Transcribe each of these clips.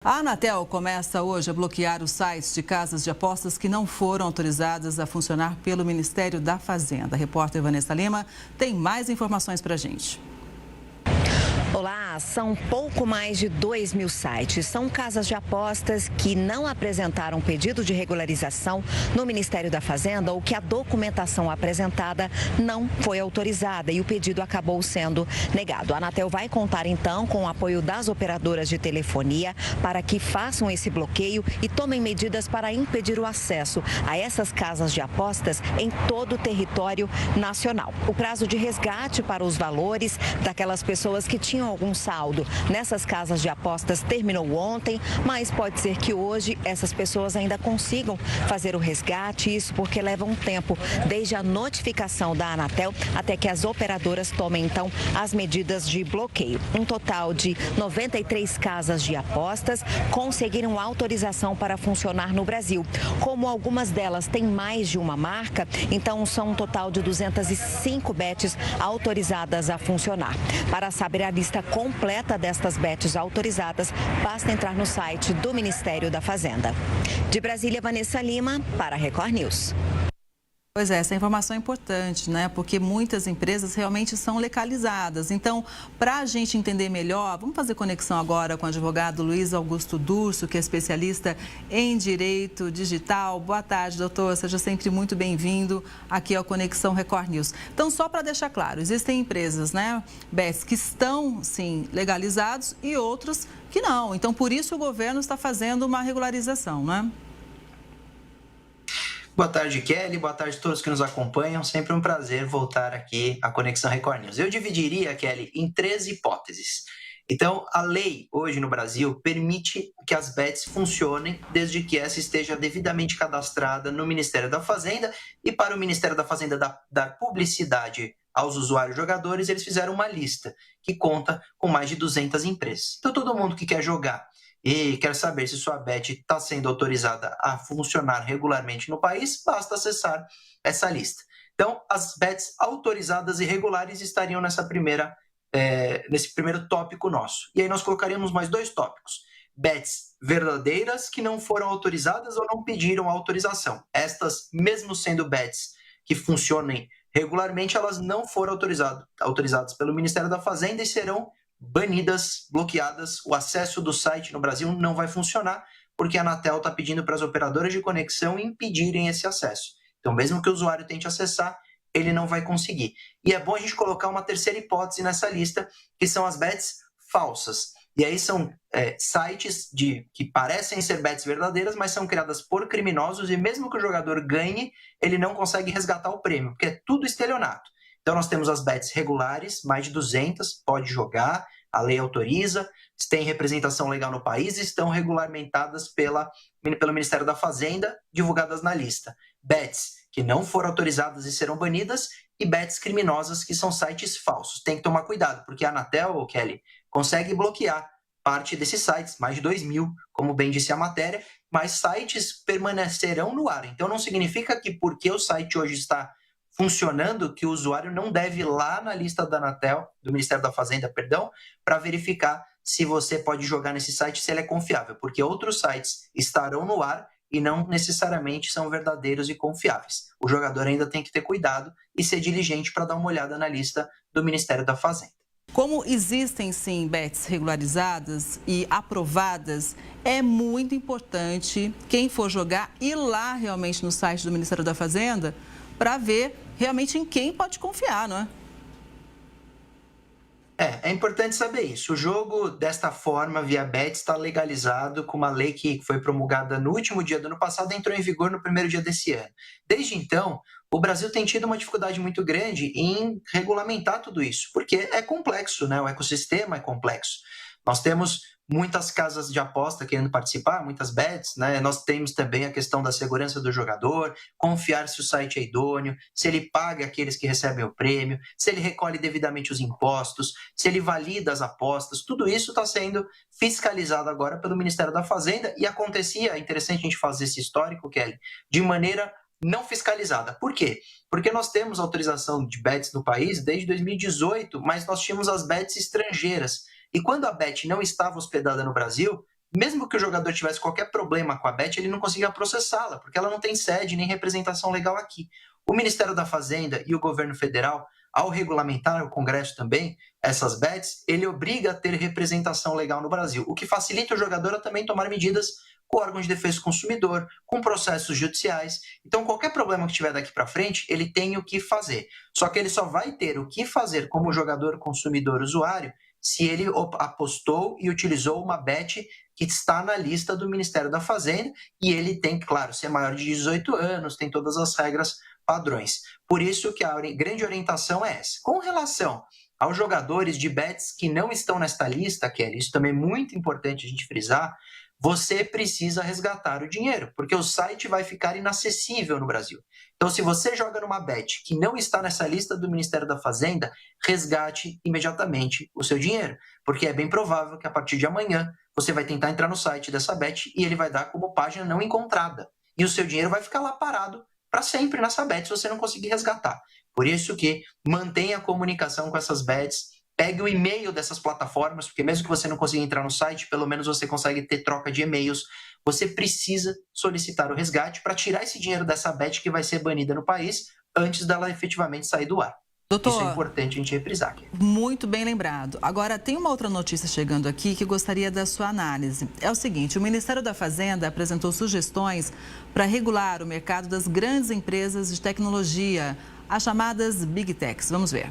A Anatel começa hoje a bloquear os sites de casas de apostas que não foram autorizadas a funcionar pelo Ministério da Fazenda. A repórter Vanessa Lima tem mais informações para a gente. Olá, são pouco mais de 2.000 sites. São casas de apostas que não apresentaram pedido de regularização no Ministério da Fazenda ou que a documentação apresentada não foi autorizada e o pedido acabou sendo negado. A Anatel vai contar então com o apoio das operadoras de telefonia para que façam esse bloqueio e tomem medidas para impedir o acesso a essas casas de apostas em todo o território nacional. O prazo de resgate para os valores daquelas pessoas que tinham algum saldo nessas casas de apostas terminou ontem, mas pode ser que hoje essas pessoas ainda consigam fazer o resgate, isso porque leva um tempo desde a notificação da Anatel até que as operadoras tomem então as medidas de bloqueio. Um total de 93 casas de apostas conseguiram autorização para funcionar no Brasil. Como algumas delas têm mais de uma marca, então são um total de 205 bets autorizadas a funcionar. Para saber a lista completa destas bets autorizadas, basta entrar no site do Ministério da Fazenda. De Brasília, Vanessa Lima, para a Record News. Pois é, essa informação é importante, né? Porque muitas empresas realmente são localizadas. Então, para a gente entender melhor, vamos fazer conexão agora com o advogado Luiz Augusto Durso, que é especialista em direito digital. Boa tarde, doutor. Seja sempre muito bem-vindo aqui ao Conexão Record News. Então, só para deixar claro, existem empresas, né, bets, que estão, sim, legalizados e outros que não. Então, por isso o governo está fazendo uma regularização, né? Boa tarde, Kelly. Boa tarde a todos que nos acompanham. Sempre um prazer voltar aqui à Conexão Record News. Eu dividiria, Kelly, em 3 hipóteses. Então, a lei hoje no Brasil permite que as bets funcionem desde que essa esteja devidamente cadastrada no Ministério da Fazenda e para o Ministério da Fazenda dar publicidade aos usuários jogadores, eles fizeram uma lista que conta com mais de 200 empresas. Então, todo mundo que quer jogar e quer saber se sua bet está sendo autorizada a funcionar regularmente no país, basta acessar essa lista. Então, as bets autorizadas e regulares estariam nesse primeiro tópico nosso. E aí nós colocaríamos mais 2 tópicos. Bets verdadeiras que não foram autorizadas ou não pediram autorização. Estas, mesmo sendo bets que funcionem regularmente, elas não foram autorizadas pelo Ministério da Fazenda e serão banidas, bloqueadas. O acesso do site no Brasil não vai funcionar porque a Anatel está pedindo para as operadoras de conexão impedirem esse acesso. Então, mesmo que o usuário tente acessar, ele não vai conseguir. E é bom a gente colocar uma terceira hipótese nessa lista, que são as bets falsas. E aí são sites que parecem ser bets verdadeiras, mas são criadas por criminosos e mesmo que o jogador ganhe, ele não consegue resgatar o prêmio, porque é tudo estelionato. Então, nós temos as bets regulares, mais de 200, pode jogar, a lei autoriza, têm representação legal no país e estão regulamentadas pelo Ministério da Fazenda, divulgadas na lista. Bets que não foram autorizadas e serão banidas e bets criminosas, que são sites falsos. Tem que tomar cuidado, porque a Anatel, Kelly, consegue bloquear parte desses sites, mais de 2.000, como bem disse a matéria, mas sites permanecerão no ar. Então, não significa que porque o site hoje está funcionando, que o usuário não deve ir lá na lista da Anatel, do Ministério da Fazenda, para verificar se você pode jogar nesse site, se ele é confiável, porque outros sites estarão no ar e não necessariamente são verdadeiros e confiáveis. O jogador ainda tem que ter cuidado e ser diligente para dar uma olhada na lista do Ministério da Fazenda. Como existem, sim, bets regularizadas e aprovadas, é muito importante quem for jogar ir lá realmente no site do Ministério da Fazenda para ver realmente em quem pode confiar, não é? É importante saber isso. O jogo, desta forma, via bet, está legalizado com uma lei que foi promulgada no último dia do ano passado e entrou em vigor no primeiro dia desse ano. Desde então, o Brasil tem tido uma dificuldade muito grande em regulamentar tudo isso, porque é complexo, né? O ecossistema é complexo. Nós temos muitas casas de aposta querendo participar, muitas bets, né? Nós temos também a questão da segurança do jogador, confiar se o site é idôneo, se ele paga aqueles que recebem o prêmio, se ele recolhe devidamente os impostos, se ele valida as apostas. Tudo isso está sendo fiscalizado agora pelo Ministério da Fazenda e acontecia, é interessante a gente fazer esse histórico, Kelly, de maneira não fiscalizada. Por quê? Porque nós temos autorização de bets no país desde 2018, mas nós tínhamos as bets estrangeiras. E quando a bet não estava hospedada no Brasil, mesmo que o jogador tivesse qualquer problema com a Bet, ele não conseguia processá-la, porque ela não tem sede nem representação legal aqui. O Ministério da Fazenda e o governo federal, ao regulamentar, o Congresso também, essas bets, ele obriga a ter representação legal no Brasil, o que facilita o jogador a também tomar medidas com órgãos de defesa do consumidor, com processos judiciais. Então, qualquer problema que tiver daqui para frente, ele tem o que fazer. Só que ele só vai ter o que fazer como jogador, consumidor, usuário, se ele apostou e utilizou uma bet que está na lista do Ministério da Fazenda, e ele tem, claro, ser maior de 18 anos, tem todas as regras padrões. Por isso que a grande orientação é essa. Com relação aos jogadores de bets que não estão nesta lista, Kelly, isso também é muito importante a gente frisar, você precisa resgatar o dinheiro, porque o site vai ficar inacessível no Brasil. Então, se você joga numa bet que não está nessa lista do Ministério da Fazenda, resgate imediatamente o seu dinheiro, porque é bem provável que a partir de amanhã você vai tentar entrar no site dessa bet e ele vai dar como página não encontrada. E o seu dinheiro vai ficar lá parado para sempre nessa bet se você não conseguir resgatar. Por isso que mantenha a comunicação com essas bets, pegue o e-mail dessas plataformas, porque mesmo que você não consiga entrar no site, pelo menos você consegue ter troca de e-mails. Você precisa solicitar o resgate para tirar esse dinheiro dessa bet que vai ser banida no país antes dela efetivamente sair do ar. Doutor, isso é importante a gente reprisar aqui. Muito bem lembrado. Agora, tem uma outra notícia chegando aqui que gostaria da sua análise. É o seguinte, o Ministério da Fazenda apresentou sugestões para regular o mercado das grandes empresas de tecnologia, as chamadas Big Techs. Vamos ver.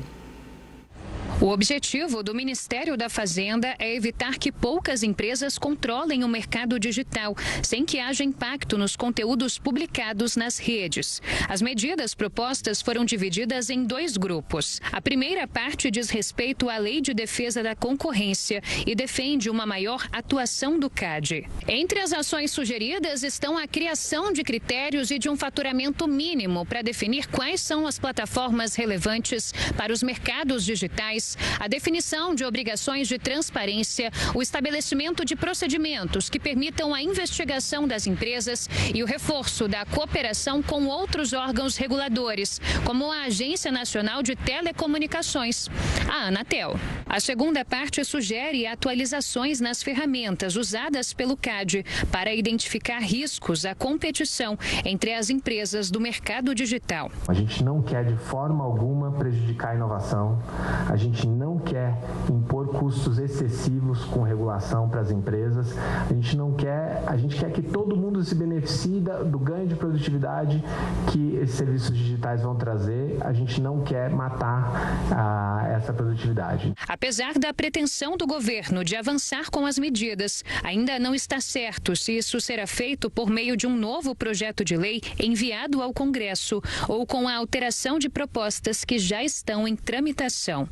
O objetivo do Ministério da Fazenda é evitar que poucas empresas controlem o mercado digital, sem que haja impacto nos conteúdos publicados nas redes. As medidas propostas foram divididas em 2 grupos. A primeira parte diz respeito à Lei de Defesa da Concorrência e defende uma maior atuação do CAD. Entre as ações sugeridas estão a criação de critérios e de um faturamento mínimo para definir quais são as plataformas relevantes para os mercados digitais, a definição de obrigações de transparência, o estabelecimento de procedimentos que permitam a investigação das empresas e o reforço da cooperação com outros órgãos reguladores, como a Agência Nacional de Telecomunicações, a Anatel. A segunda parte sugere atualizações nas ferramentas usadas pelo CAD para identificar riscos à competição entre as empresas do mercado digital. A gente não quer de forma alguma prejudicar a inovação, a gente não quer impor custos excessivos com regulação para as empresas, a gente quer que todo mundo se beneficie do ganho de produtividade que esses serviços digitais vão trazer, a gente não quer matar essa produtividade. Apesar da pretensão do governo de avançar com as medidas, ainda não está certo se isso será feito por meio de um novo projeto de lei enviado ao Congresso ou com a alteração de propostas que já estão em tramitação.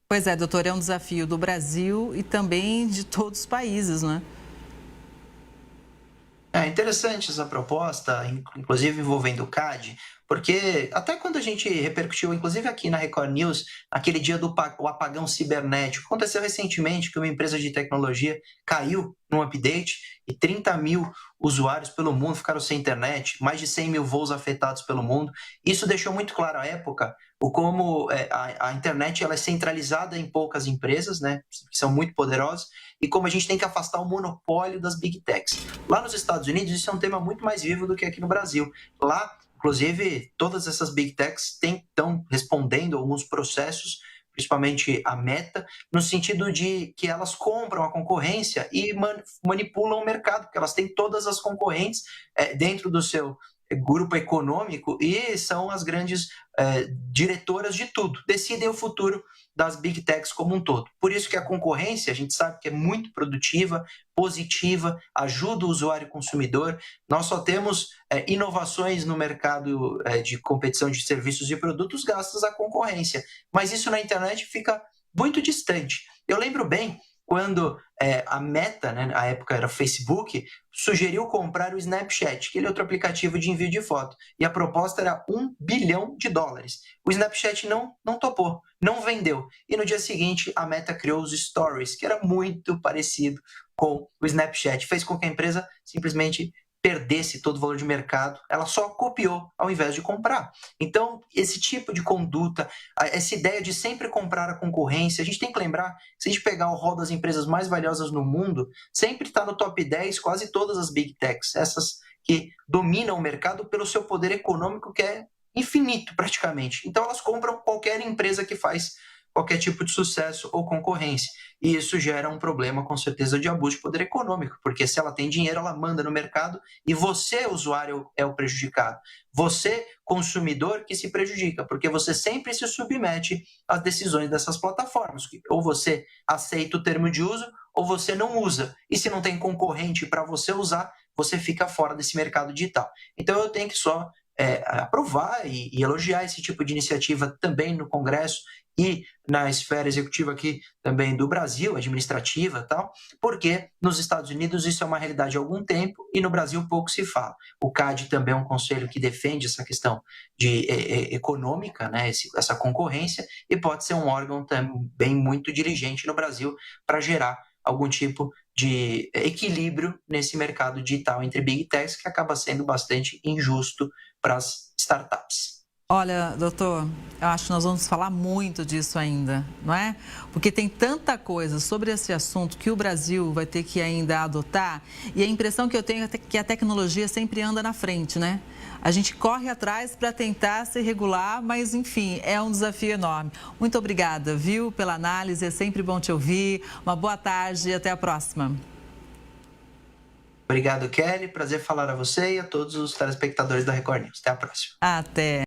Pois é, doutor, é um desafio do Brasil e também de todos os países, não é? É interessante essa proposta, inclusive envolvendo o CAD, porque até quando a gente repercutiu, inclusive aqui na Record News, aquele dia do apagão cibernético, aconteceu recentemente que uma empresa de tecnologia caiu num update e 30 mil usuários pelo mundo ficaram sem internet, mais de 100 mil voos afetados pelo mundo. Isso deixou muito claro à época como a internet ela é centralizada em poucas empresas, né, que são muito poderosas, e como a gente tem que afastar o monopólio das Big Techs. Lá nos Estados Unidos isso é um tema muito mais vivo do que aqui no Brasil. Lá, inclusive, todas essas Big Techs estão respondendo alguns processos, principalmente a Meta, no sentido de que elas compram a concorrência e manipulam o mercado, porque elas têm todas as concorrentes dentro do seu grupo econômico e são as grandes diretoras de tudo, decidem o futuro das Big Techs como um todo. Por isso que a concorrência, a gente sabe que é muito produtiva, positiva, ajuda o usuário e consumidor. Nós só temos inovações no mercado de competição de serviços e produtos graças à concorrência, mas isso na internet fica muito distante. Eu lembro bem quando a Meta, né, na época era Facebook, sugeriu comprar o Snapchat, aquele outro aplicativo de envio de foto, e a proposta era $1 bilhão. O Snapchat não topou, não vendeu, e no dia seguinte a Meta criou os Stories, que era muito parecido com o Snapchat, fez com que a empresa simplesmente perdesse todo o valor de mercado, ela só copiou ao invés de comprar. Então, esse tipo de conduta, essa ideia de sempre comprar a concorrência, a gente tem que lembrar, se a gente pegar o rol das empresas mais valiosas no mundo, sempre está no top 10 quase todas as Big Techs, essas que dominam o mercado pelo seu poder econômico, que é infinito praticamente. Então, elas compram qualquer empresa que faz qualquer tipo de sucesso ou concorrência. E isso gera um problema, com certeza, de abuso de poder econômico, porque se ela tem dinheiro, ela manda no mercado e você, usuário, é o prejudicado. Você, consumidor, que se prejudica, porque você sempre se submete às decisões dessas plataformas. Ou você aceita o termo de uso, ou você não usa. E se não tem concorrente para você usar, você fica fora desse mercado digital. Então, eu tenho que só aprovar e elogiar esse tipo de iniciativa também no Congresso e na esfera executiva aqui também do Brasil, administrativa e tal, porque nos Estados Unidos isso é uma realidade há algum tempo e no Brasil pouco se fala. O CAD também é um conselho que defende essa questão econômica, né, essa concorrência, e pode ser um órgão também muito diligente no Brasil para gerar algum tipo de equilíbrio nesse mercado digital entre Big Techs, que acaba sendo bastante injusto para as startups. Olha, doutor, eu acho que nós vamos falar muito disso ainda, não é? Porque tem tanta coisa sobre esse assunto que o Brasil vai ter que ainda adotar, e a impressão que eu tenho é que a tecnologia sempre anda na frente, né? A gente corre atrás para tentar se regular, mas, enfim, é um desafio enorme. Muito obrigada, viu, pela análise, é sempre bom te ouvir. Uma boa tarde e até a próxima. Obrigado, Kelly. Prazer falar a você e a todos os telespectadores da Record News. Até a próxima. Até.